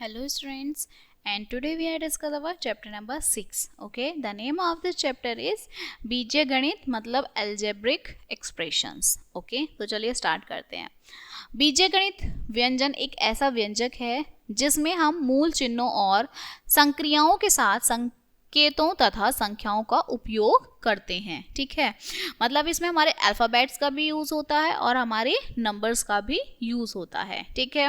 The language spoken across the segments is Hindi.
Hello students, and today we are discuss about chapter number 6. Okay, the name of this chapter is बीजीय गणित मतलब algebraic expressions. Okay, तो चलिए स्टार्ट करते हैं. बीजीय गणित व्यंजन एक ऐसा व्यंजक है जिसमें हम मूल चिन्हों और संक्रियाओं के साथ संकेतों तथा संख्याओं का उपयोग करते हैं. ठीक है, मतलब इसमें हमारे अल्फ़ाबेट्स का भी यूज़ होता है और हमारे नंबर्स का भी यूज़ होता है. ठीक है,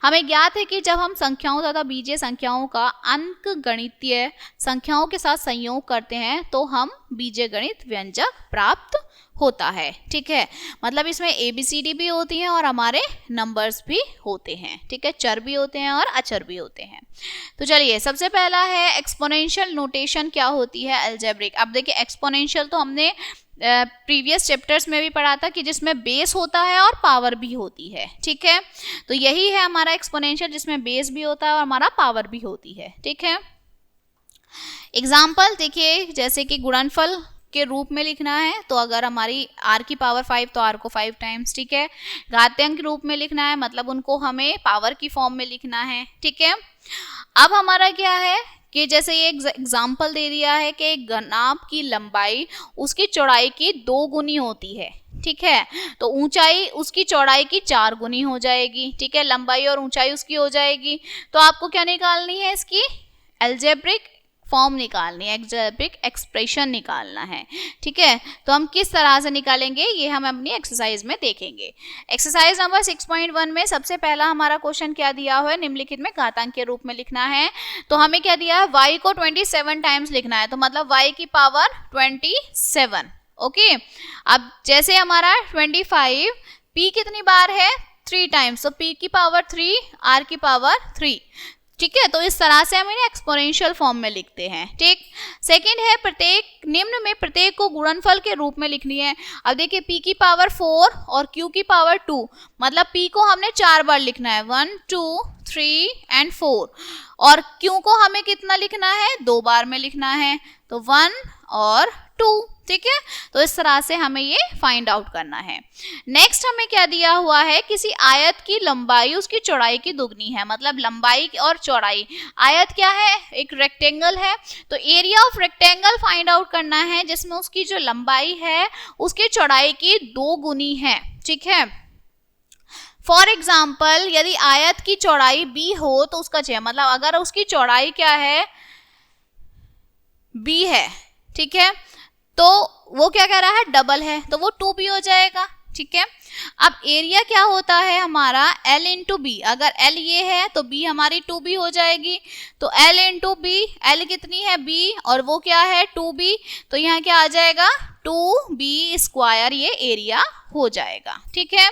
हमें ज्ञात है कि जब हम संख्याओं तथा बीजीय संख्याओं का अंक गणितीय संख्याओं के साथ संयोग करते हैं तो हम बीजीय गणित व्यंजक प्राप्त होता है. ठीक है, मतलब इसमें ABCD भी होती हैं और हमारे नंबर्स भी होते हैं. ठीक है, चर भी होते हैं और अचर भी होते हैं. तो चलिए, सबसे पहला है एक्सपोनेंशियल नोटेशन क्या होती है अलजेब्रिक. अब देखिए, एक्सपोनेंशियल तो हमने प्रीवियस चैप्टर्स में भी पढ़ा था कि जिसमें बेस होता है और पावर भी होती है. ठीक है, तो यही है हमारा एक्सपोनेंशियल जिसमें बेस भी होता है और हमारा पावर भी होती है. ठीक है, एग्जाम्पल देखिए, जैसे कि गुणनफल के रूप में लिखना है तो अगर हमारी r की पावर 5 तो r को 5 टाइम्स. ठीक है, घातांक के रूप में लिखना है मतलब उनको हमें पावर की फॉर्म में लिखना है. ठीक है, अब हमारा क्या है कि जैसे ये एग्जाम्पल दे दिया है कि एक नाप की लंबाई उसकी चौड़ाई की 2 गुनी होती है. ठीक है, तो ऊंचाई उसकी चौड़ाई की 4 गुनी हो जाएगी. ठीक है, लंबाई और ऊंचाई उसकी हो जाएगी. तो आपको क्या निकालनी है, इसकी अलजेब्रिक फॉर्म निकालनी है, अलजेब्रिक एक्सप्रेशन निकालना है. ठीक है, तो हम किस तरह से निकालेंगे ये हम अपनी एक्सरसाइज में देखेंगे. एक्सरसाइज नंबर 6.1 में सबसे पहला हमारा क्वेश्चन क्या दिया हुआ है, निम्नलिखित में घातांक के रूप में लिखना है. तो हमें क्या दिया है, y को 27 टाइम्स लिखना है, तो मतलब y की पावर 27. ओके, अब जैसे हमारा 25 p कितनी बार है, 3 टाइम्स, तो p की पावर 3 r की पावर 3. ठीक है, तो इस तरह से हम इन्हें एक्सपोनेंशियल फॉर्म में लिखते हैं. ठीक, सेकंड है प्रत्येक निम्न में प्रत्येक को गुणनफल के रूप में लिखनी है. अब देखिए, p की पावर 4 और q की पावर 2, मतलब p को हमने 4 बार लिखना है, 1 2 3 एंड 4, और q को हमें कितना लिखना है, 2 बार में लिखना है, तो 1 और 2. ठीक है, तो इस तरह से हमें ये फाइंड आउट करना है. नेक्स्ट हमें क्या दिया हुआ है, किसी आयत की लंबाई उसकी चौड़ाई की दुगनी है, मतलब लंबाई और चौड़ाई. आयत क्या है, एक रेक्टेंगल है, तो area of rectangle find out करना है जिसमें उसकी जो लंबाई है उसकी चौड़ाई की 2 गुनी है. ठीक है, फॉर एग्जाम्पल यदि आयत की चौड़ाई b हो तो उसका चाहिए, मतलब अगर उसकी चौड़ाई क्या है, b है. ठीक है, तो वो क्या कह रहा है, डबल है, तो वो 2b हो जाएगा. ठीक है, अब एरिया क्या होता है हमारा, l इंटू बी. अगर l ये है तो b हमारी 2b हो जाएगी, तो l इंटू बी, l कितनी है b और वो क्या है 2b, तो यहाँ क्या आ जाएगा 2b स्क्वायर, ये एरिया हो जाएगा. ठीक है,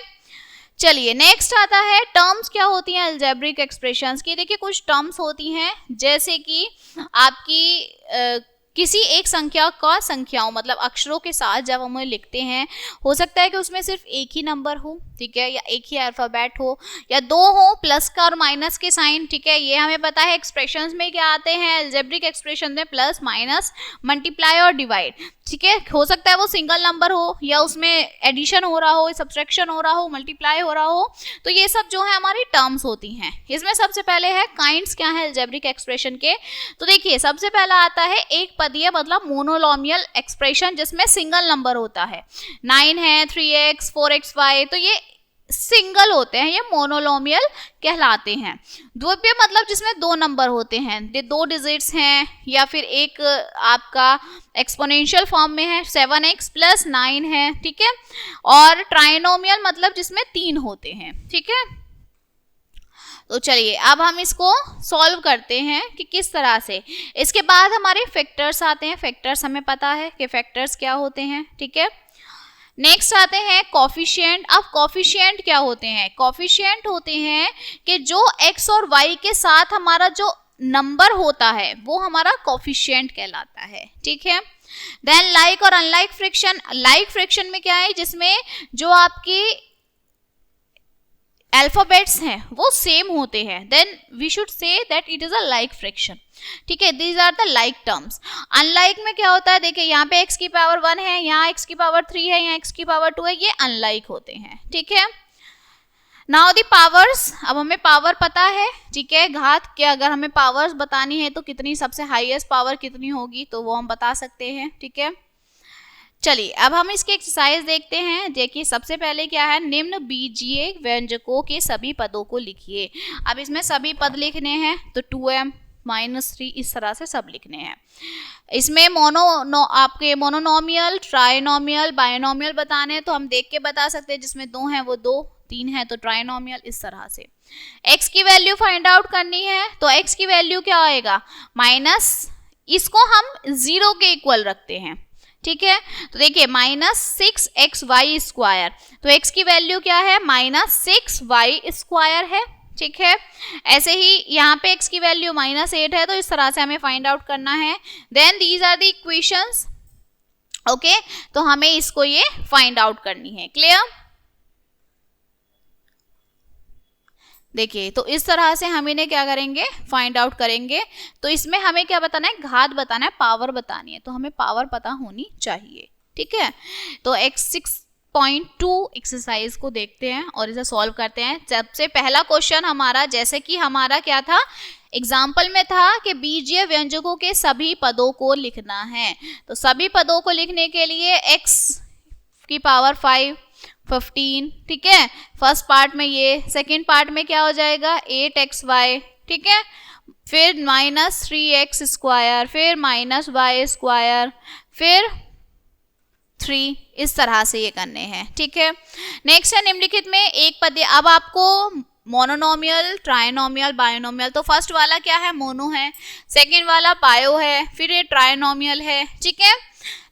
चलिए नेक्स्ट आता है टर्म्स क्या होती हैं अलजेब्रिक एक्सप्रेशंस की. देखिए, कुछ टर्म्स होती हैं जैसे कि आपकी किसी एक संख्या का संख्याओं मतलब अक्षरों के साथ जब हम लिखते हैं, हो सकता है कि उसमें सिर्फ एक ही नंबर हो, ठीक है, या एक ही अल्फाबेट हो, या 2 हो, प्लस का और माइनस के साइन. ठीक है, ये हमें पता है एक्सप्रेशंस में क्या आते हैं, अलजेब्रिक एक्सप्रेशन में प्लस माइनस मल्टीप्लाई और डिवाइड. ठीक है, हो सकता है वो सिंगल नंबर हो या उसमें एडिशन हो रहा हो, सब्ट्रैक्शन हो रहा हो, मल्टीप्लाई हो रहा हो. तो ये सब जो है हमारी टर्म्स होती हैं. इसमें सबसे पहले है काइंड्स क्या है अलजेब्रिक एक्सप्रेशन के. तो देखिए, सबसे पहला आता है एक पदीय मतलब मोनोलॉमियल एक्सप्रेशन जिसमें सिंगल नंबर होता है. 9 है, 3x 4xy, तो ये सिंगल होते हैं, ये मोनोलॉमियल कहलाते हैं. द्विपदीय मतलब जिसमें 2 नंबर होते हैं, 2 डिजिट्स हैं, या फिर एक आपका एक्सपोनेंशियल फॉर्म में है 7x प्लस 9 है. ठीक है, और ट्राइनोमियल मतलब जिसमें 3 होते हैं. ठीक है, तो चलिए अब हम इसको सॉल्व करते हैं कि किस तरह से. इसके बाद हमारे फैक्टर्स आते हैं. फैक्टर्स हमें पता है कि फैक्टर्स क्या होते हैं. ठीक है, नेक्स्ट आते हैं कॉफिशिएंट. अब कॉफिशिएंट क्या होते हैं, कॉफिशिएंट होते हैं कि जो x और y के साथ हमारा जो नंबर होता है वो हमारा कॉफिशिएंट कहलाता है. ठीक है, देन लाइक और अनलाइक फ्रिक्शन. लाइक फ्रिक्शन में क्या है, जिसमें जो आपकी अल्फाबेट्स हैं वो सेम होते हैं, then we should say that it is a like friction. ठीक है, these are the like terms. Unlike में क्या होता है, देखिए यहाँ पे x की पावर 1 है, यहाँ x की पावर 3 है, यहाँ x की पावर 2 है, ये अनलाइक होते हैं. ठीक है, नाउ दी पावर्स, अब हमें पावर पता है, ठीक है, घात के अगर हमें पावर्स बतानी है तो कितनी सबसे हाईएस्ट पावर कितनी होगी तो वो हम बता सकते हैं, ठीक है। चलिए अब हम इसकी एक्सरसाइज देखते हैं। देखिए सबसे पहले क्या है, निम्न बीजीय व्यंजकों के सभी पदों को लिखिए। अब इसमें सभी पद लिखने हैं तो 2m -3 इस तरह से सब लिखने हैं। इसमें आपके मोनोनोमियल, ट्राइनोमियल, बाइनोमियल बताने हैं तो हम देख के बता सकते हैं, जिसमें 2 हैं वो 2, 3 है तो ट्राइनोमियल, इस तरह से। x की वैल्यू फाइंड आउट करनी है तो x की वैल्यू क्या आएगा, माइनस, इसको हम 0 के इक्वल रखते हैं, ठीक है। तो देखिए -6xy², तो x की वैल्यू क्या है, -6y² है, ठीक है। ऐसे ही यहाँ पे x की वैल्यू -8 है, तो इस तरह से हमें फाइंड आउट करना है। Then these are the equations, okay, तो हमें इसको ये फाइंड आउट करनी है। क्लियर? देखिए तो इस तरह से हम इन्हें क्या करेंगे, फाइंड आउट करेंगे। तो इसमें हमें क्या बताना है, घात बताना है, पावर बतानी है, तो हमें पावर पता होनी चाहिए, ठीक है। तो x6.2 एक्सरसाइज को देखते हैं और इसे सॉल्व करते हैं। सबसे पहला क्वेश्चन हमारा, जैसे कि हमारा क्या था, एग्जाम्पल में था कि बीजीय व्यंजकों के सभी पदों को लिखना है। तो सभी पदों को लिखने के लिए x की पावर 5, 15, ठीक है, फर्स्ट पार्ट में ये, सेकेंड पार्ट में क्या हो जाएगा 8xy, ठीक है, फिर -3x², फिर -y², फिर 3, इस तरह से ये करने हैं, ठीक है। नेक्स्ट है निम्नलिखित में एक पद, अब आपको मोनोनोमियल, ट्राइनोमियल, बायोनोमियल, तो फर्स्ट वाला क्या है, मोनो है, सेकेंड वाला बायो है, फिर ये ट्राइनोमियल है, ठीक है।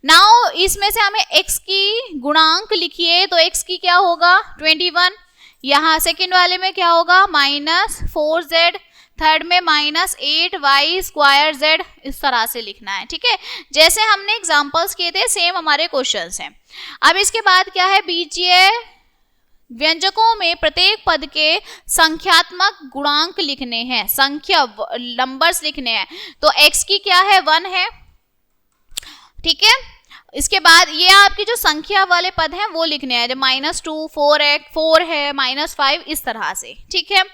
नाउ इसमें से हमें x की गुणांक लिखिए, तो x की क्या होगा 21, यहाँ सेकेंड वाले में क्या होगा -4z, थर्ड में -8y²z, इस तरह से लिखना है, ठीक है। जैसे हमने एग्जांपल्स किए थे सेम हमारे क्वेश्चंस हैं। अब इसके बाद क्या है, बीजीय व्यंजकों में प्रत्येक पद के संख्यात्मक गुणांक लिखने हैं, संख्या नंबर्स लिखने हैं। तो x की क्या है 1 है, ठीक है। इसके बाद ये आपकी जो संख्या वाले पद हैं वो लिखने हैं, -2, 4 है, -5, इस तरह से, ठीक है।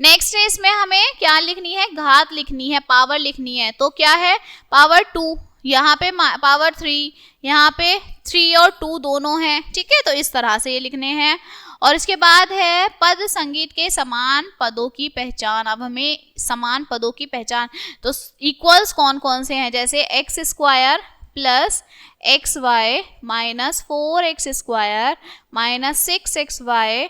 नेक्स्ट है इसमें हमें क्या लिखनी है, घात लिखनी है, पावर लिखनी है। तो क्या है, पावर 2, यहाँ पे पावर 3, यहाँ पे 3 और 2 दोनों हैं, ठीक है। तो इस तरह से ये लिखने हैं। और इसके बाद है पद संगीत के समान पदों की पहचान। अब हमें समान पदों की पहचान, तो इक्वल्स कौन कौन से हैं, जैसे x² + xy -4x² -6xy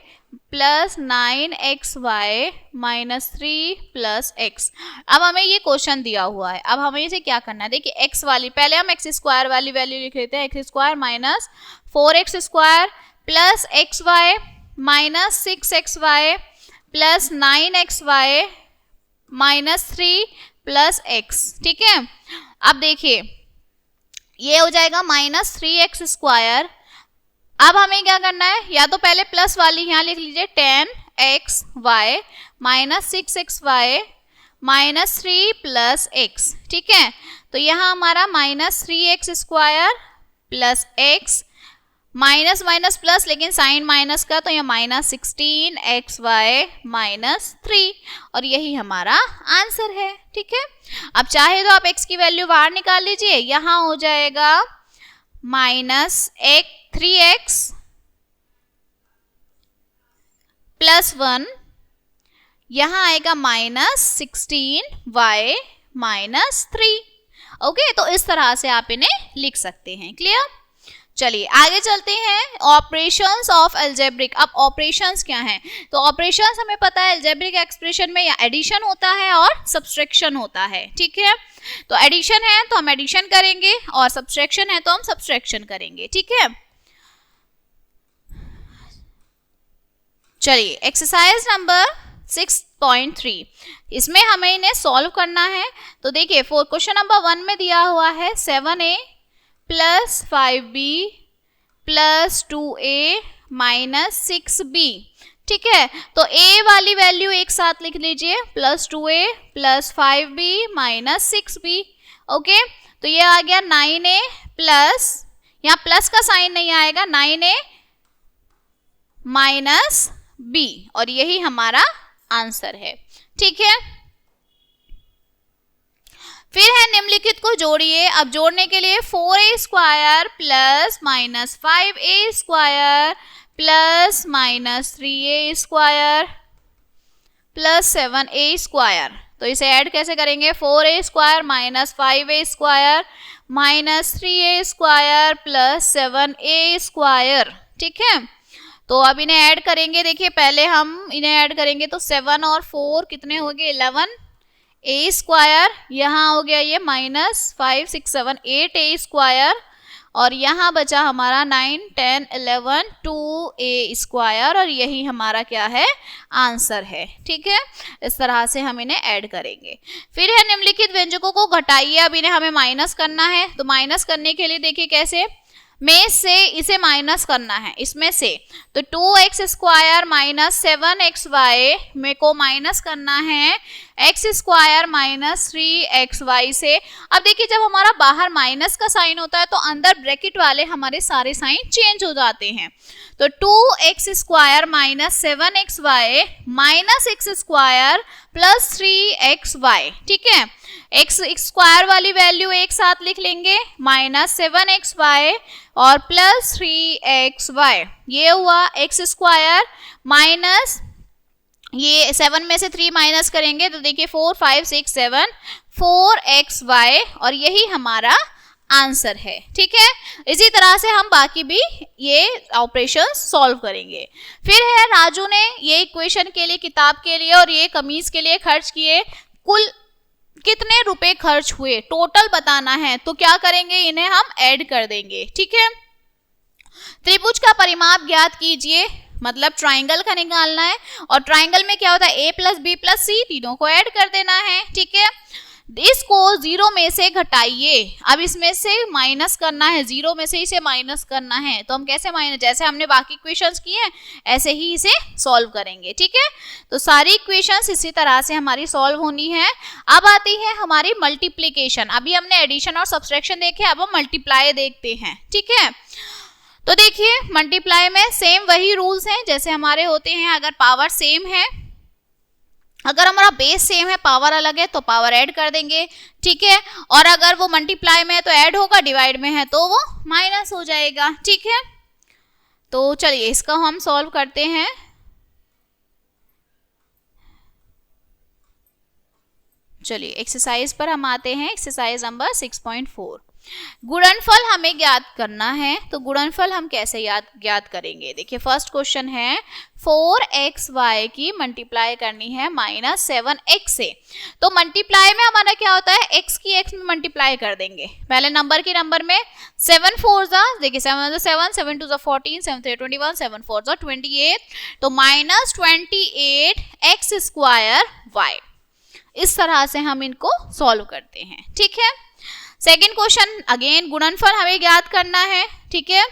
+ 9xy -3 + x। अब हमें ये क्वेश्चन दिया हुआ है, अब हमें इसे क्या करना है, देखिए x वाली, पहले हम x² वाली वैल्यू लिख लेते हैं, x² -4x² + xy -6xy + 9xy -3 + x, ठीक है। अब देखिए ये हो जाएगा -3x²। अब हमें क्या करना है, या तो पहले प्लस वाली यहाँ लिख लीजिए 10xy -6xy -3 + x, ठीक है। तो यहाँ हमारा -3x² + x, minus minus plus, लेकिन साइन माइनस का, तो यह -16xy -3, और यही हमारा आंसर है, ठीक है। अब चाहे तो आप x की वैल्यू बाहर निकाल लीजिए, यहाँ हो जाएगा -3x + 1, यहाँ आएगा -16y -3, ओके। तो इस तरह से आप इन्हें लिख सकते हैं। क्लियर? चलिए आगे चलते हैं, ऑपरेशंस ऑफ अलजेब्रिक। अब ऑपरेशंस क्या हैं, तो ऑपरेशंस हमें पता है अलजेब्रिक एक्सप्रेशन में या एडिशन होता है और सब्सट्रैक्शन होता है, ठीक है। तो एडिशन है तो हम एडिशन करेंगे और सब्सट्रैक्शन है तो हम सब्सट्रैक्शन करेंगे, ठीक है। चलिए एक्सरसाइज नंबर 6.3, इसमें हमें इन्हें सॉल्व करना है। तो देखिए क्वेश्चन नंबर 1 में दिया हुआ है 7a + 5b + 2a - 6b, ठीक है। तो a वाली वैल्यू एक साथ लिख लीजिए, +2a + 5b - 6b, ओके। तो ये आ गया 9a प्लस, यहाँ प्लस का साइन नहीं आएगा, 9a - बी, और यही हमारा आंसर है। ठीक है, फिर है निम्नलिखित को जोड़िए। अब जोड़ने के लिए 4a square plus minus 5a square plus minus 3a square plus 7a square, तो इसे ऐड कैसे करेंगे? 4a square minus 5a square minus 3a square plus 7a square. ठीक है, तो अब इन्हें ऐड करेंगे। देखिए पहले हम इन्हें ऐड करेंगे तो 7 और 4 कितने हो गए? 11a स्क्वायर, यहाँ हो गया ये माइनस 5 6 7 8a स्क्वायर, और यहाँ बचा हमारा 9 10 11 2a स्क्वायर, और यही हमारा क्या है? आंसर है। ठीक है, इस तरह से हम इन्हें ऐड करेंगे। फिर है निम्नलिखित व्यंजकों को घटाइए। अब इन्हें हमें माइनस करना है, तो माइनस करने के लिए देखिए कैसे, में से इसे माइनस करना है, इसमें से, तो 2x स्क्वायर माइनस 7xy में को माइनस करना है x स्क्वायर माइनस 3xy से। अब देखिए जब हमारा बाहर माइनस का साइन होता है तो अंदर ब्रैकेट वाले हमारे सारे साइन चेंज हो जाते हैं। तो 2x square minus 7xy minus x square plus 3xy। ठीक है, x स्क्वायर वाली वैल्यू एक साथ लिख लेंगे, माइनस 7xy और प्लस 3xy, ये हुआ x स्क्वायर माइनस, ये 7 में से 3 माइनस करेंगे तो देखिए 4 5 6 7 4xy, और यही हमारा आंसर है। ठीक है, इसी तरह से हम बाकी भी ये ऑपरेशन सॉल्व करेंगे। फिर है राजू ने ये इक्वेशन के लिए, किताब के लिए और ये कमीज के लिए खर्च किए, कुल कितने रुपए खर्च हुए टोटल बताना है। तो क्या करेंगे, इन्हें हम ऐड कर देंगे। ठीक है, त्रिभुज का परिमाप ज्ञात कीजिए, मतलब ट्राइंगल का निकालना है, और ट्राइंगल में क्या होता है? a प्लस बी प्लस सी, तीनों को ऐड कर देना है। ठीक है, इसको 0 में से घटाइए। अब इसमें से माइनस करना है, 0 में से इसे माइनस करना है, तो हम कैसे माइनस, जैसे हमने बाकी इक्वेशंस किए हैं ऐसे ही इसे सॉल्व करेंगे। ठीक है, तो सारी इक्वेशंस इसी तरह से हमारी सॉल्व होनी है। अब आती है हमारी मल्टीप्लीकेशन। अभी हमने एडिशन और सब्सट्रैक्शन देखे, अब हम मल्टीप्लाई देखते हैं। ठीक है, तो देखिए मल्टीप्लाई में सेम वही रूल्स हैं जैसे हमारे होते हैं। अगर पावर सेम है, अगर हमारा बेस सेम है, पावर अलग है, तो पावर ऐड कर देंगे। ठीक है, और अगर वो मल्टीप्लाई में है तो ऐड होगा, डिवाइड में है तो वो माइनस हो जाएगा। ठीक है, तो चलिए इसका हम सॉल्व करते हैं। चलिए एक्सरसाइज पर हम आते हैं, एक्सरसाइज नंबर 6.4। गुणनफल हमें ज्ञात करना है, तो गुणनफल हम कैसे ज्ञात करेंगे? देखिए फर्स्ट क्वेश्चन है 4xy की मल्टीप्लाई करनी है माइनस 7x से। तो मल्टीप्लाई में हमारा क्या होता है, x की x में मल्टीप्लाई कर देंगे, पहले नंबर की नंबर में। 7 4 जा, देखिए 7 7 7 2 14 7 3 21 7 4 जा 28, तो माइनस 28x स्क्वायर y। इस तरह से हम इनको सॉल्व करते हैं। ठीक है, सेकेंड क्वेश्चन अगेन गुणनफल हमें ज्ञात करना है। ठीक है,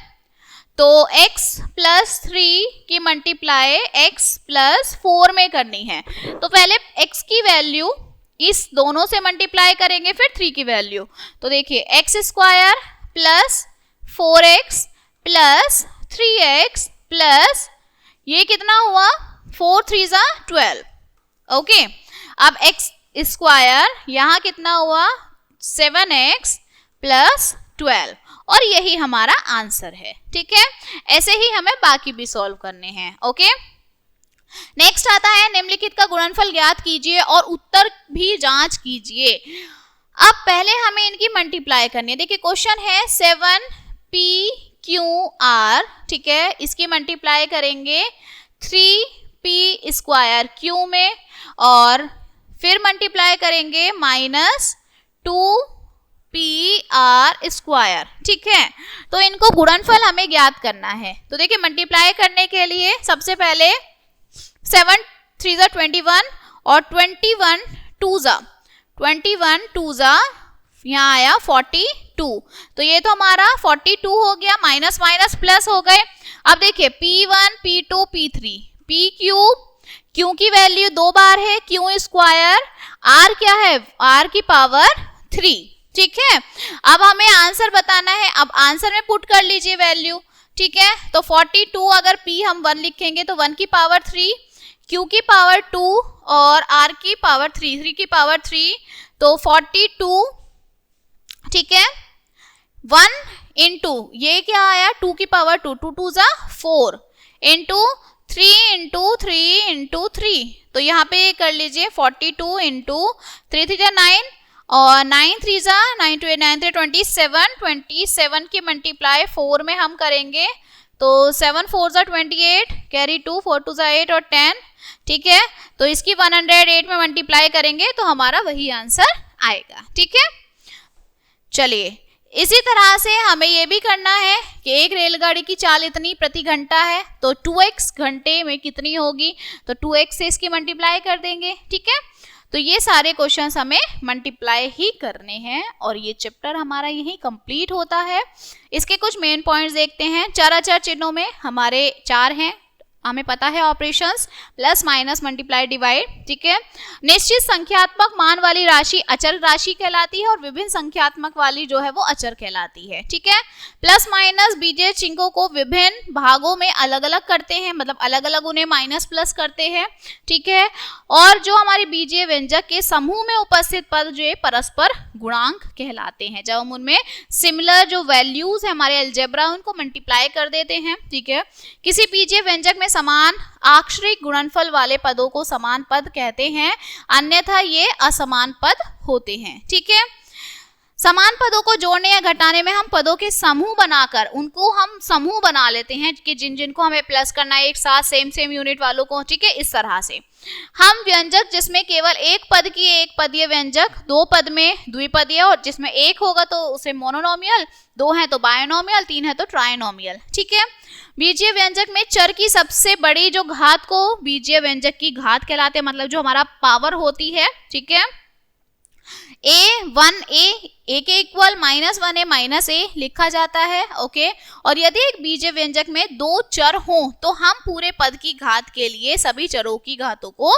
तो x प्लस 3 की मल्टीप्लाई x प्लस 4 में करनी है, तो पहले x की वैल्यू इस दोनों से मल्टीप्लाई करेंगे, फिर 3 की वैल्यू। तो देखिए x square plus 4x plus 3x plus ये कितना हुआ, 4 3 जा 12। ओके, अब x स्क्वायर यहाँ कितना हुआ, 7x प्लस 12, और यही हमारा आंसर है। ठीक है, ऐसे ही हमें बाकी भी सॉल्व करने हैं। ओके, नेक्स्ट आता है निम्नलिखित का गुणनफल ज्ञात कीजिए और उत्तर भी जांच कीजिए। अब पहले हमें इनकी मल्टीप्लाई करनी है। देखिए क्वेश्चन है 7pqr, ठीक है, इसकी मल्टीप्लाई करेंगे 3p स्क्वायर q में, और फिर मल्टीप्लाई करेंगे माइनस 2pr स्क्वायर। ठीक है, तो इनको गुणनफल हमें ज्ञात करना है। तो देखिए मल्टीप्लाई करने के लिए सबसे पहले 7 3 जा 21 और 21 2 जा यहाँ आया 42, तो ये तो हमारा 42 हो गया, माइनस माइनस प्लस हो गए। अब देखिए p1 p2 p3 p cube, Q की वैल्यू 2 बार है, क्यू स्क्वायर, r क्या है, r की पावर 3। ठीक है, अब हमें आंसर बताना है। अब आंसर में पुट कर लीजिए वैल्यू। ठीक है। तो 42 अगर p हम 1 लिखेंगे तो 1 की पावर 3, q की पावर 2 और r की पावर 3, 3 की पावर 3, तो 42, ठीक है, 1 इंटू ये क्या आया 2 की पावर 2, 2 2 जा 4 इंटू 3 इंटू 3 इंटू 3, तो यहाँ पे कर लीजिए 42 इंटू 3 3 जा 9 और 9 3 जा 9 2 9 3 27, 27 की मल्टीप्लाई 4 में हम करेंगे तो 7 4 जा 28, कैरी 2 4 2 जा 8 और 10, ठीक है। तो इसकी 108 में मल्टीप्लाई करेंगे तो हमारा वही आंसर आएगा, ठीक है। चलिए इसी तरह से हमें ये भी करना है कि एक रेलगाड़ी की चाल इतनी प्रति घंटा है तो 2x घंटे में कितनी होगी, तो 2x से इसकी मल्टीप्लाई कर देंगे, ठीक है। तो ये सारे क्वेश्चंस हमें मल्टीप्लाई ही करने हैं और ये चैप्टर हमारा यही कंप्लीट होता है। इसके कुछ मेन पॉइंट्स देखते हैं। चार अचर चिन्हों में हमारे 4 हैं, हमें पता है operations plus minus multiply divide, ठीक है। निश्चित संख्यात्मक मान वाली राशि अचर राशि कहलाती है और विभिन्न संख्यात्मक वाली जो है वो अचर कहलाती है, ठीक है। प्लस माइनस बीजीय चिन्हों को विभिन्न भागों में अलग अलग करते हैं, मतलब अलग अलग उन्हें माइनस प्लस करते हैं, ठीक है। और जो हमारी बीजीय व्यंजक के समूह में उपस्थित पद जो परस्पर गुणांक कहलाते हैं, जब हम उनमें सिमिलर जो वैल्यूज है हमारे अलजेब्रा उनको मल्टीप्लाई कर देते हैं, ठीक है। किसी बीजीय व्यंजक में समान आक्षरिक गुणनफल वाले पदों को समान पद कहते हैं, अन्यथा ये असमान पद होते हैं, ठीक है। समान पदों को जोड़ने या घटाने में हम पदों के समूह बनाकर उनको हम समूह बना लेते हैं कि जिन जिनको हमें प्लस करना है एक साथ सेम यूनिट वालों को, ठीक है। इस तरह से हम व्यंजक जिसमें केवल एक पद की एक पदीय व्यंजक, 2 पद में द्विपदीय और जिसमें एक होगा तो उसे मोनोनोमियल, 2 है तो बायनोमियल, 3 है तो ट्राइनोमियल, ठीक है। बीजीय व्यंजक में चर की सबसे बड़ी जो घात को बीजीय व्यंजक की घात कहलाते हैं, मतलब जो हमारा पावर होती है, ठीक है। a के इक्वल -1a -a लिखा जाता है, ओके। और यदि एक बीजीय व्यंजक में 2 चर हों तो हम पूरे पद की घात के लिए सभी चरों की घातों को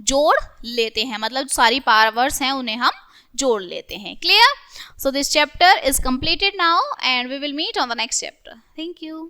जोड़ लेते हैं, मतलब सारी पावर्स हैं उन्हें हम जोड़ लेते हैं। Clear? So this chapter is completed now and we will meet on the next chapter. Thank you.